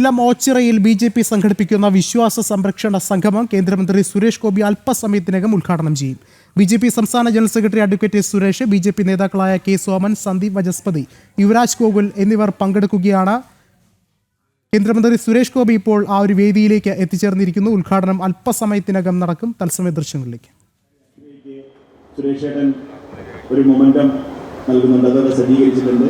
കൊല്ലം ഓച്ചിറയിൽ BJP സംഘടിപ്പിക്കുന്ന വിശ്വാസ സംരക്ഷണ സംഗമം കേന്ദ്രമന്ത്രി സുരേഷ് ഗോപി അല്പസമയത്തിനകം ഉദ്ഘാടനം ചെയ്യും. BJP സംസ്ഥാന general secretary advocate Suresh, BJP നേതാക്കളായ K. സോമൻ, സന്ദീപ് വചസ്പതി, യുവരാജ് ഗോകുൽ എന്നിവർ പങ്കെടുക്കുകയാണ്. കേന്ദ്രമന്ത്രി സുരേഷ് ഗോപി ഇപ്പോൾ ആ ഒരു വേദിയിലേക്ക് എത്തിച്ചേർന്നിരിക്കുന്നു. ഉദ്ഘാടനം അല്പസമയത്തിനകം നടക്കും. തത്സമയ ദൃശ്യങ്ങളിലേക്ക് സുരേഷേട്ടൻ ഒരു മൊമെന്റം നൽകുന്നുണ്ട്, അത് സജ്ജീകരിച്ചിട്ടുണ്ട്.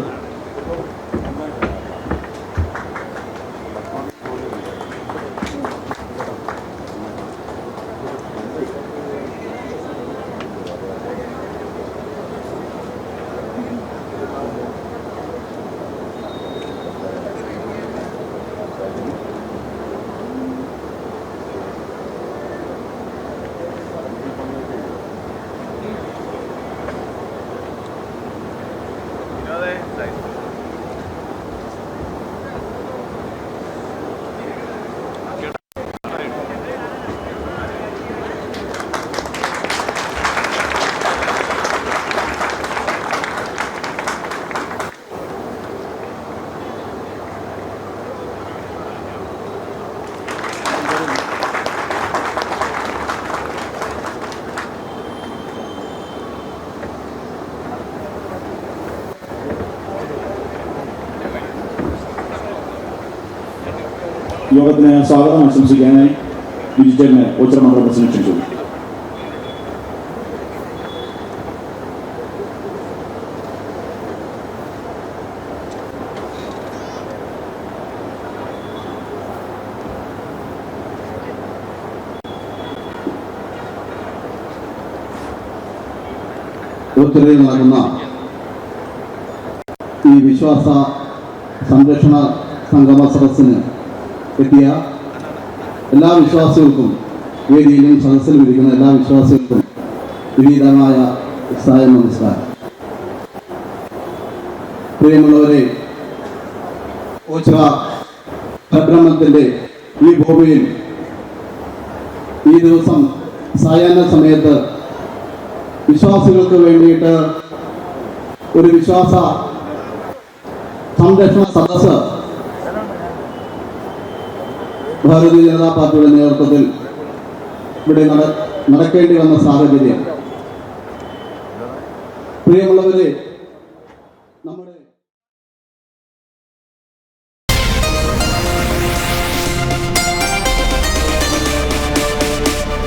യോഗത്തിന് സ്വാഗതം ആശംസിക്കാനായി വിജിറ്ററിന് ഓച്ചിറ മണ്ഡലം പ്രസിഡന്റ് ക്ഷണിച്ചു. ഓച്ചിറയിൽ നടക്കുന്ന ഈ വിശ്വാസ സംരക്ഷണ സംഗമ സദസ്സിന് എത്തിയ എല്ലാ വിശ്വാസികൾക്കും, വേദിയിലും സദസ്സിലും ഇരിക്കുന്ന എല്ലാ വിശ്വാസികൾക്കും വിനീതമായ സായം നമസ്കാരം. പ്രിയമുള്ളവരെ, ഓച്ചിറ പരബ്രഹ്മത്തിന്റെ ഈ ഭൂമിയിൽ ഈ ദിവസം സായാഹ്ന സമയത്ത് വിശ്വാസികൾക്ക് വേണ്ടിയിട്ട് ഒരു വിശ്വാസ സംരക്ഷണ സദസ്സ് ഭാരതീയ ജനതാ പാർട്ടിയുടെ നേതൃത്വത്തിൽ ഇവിടെ നടക്കേണ്ടി വന്ന സാഹചര്യം, പ്രിയമുള്ളവരെ,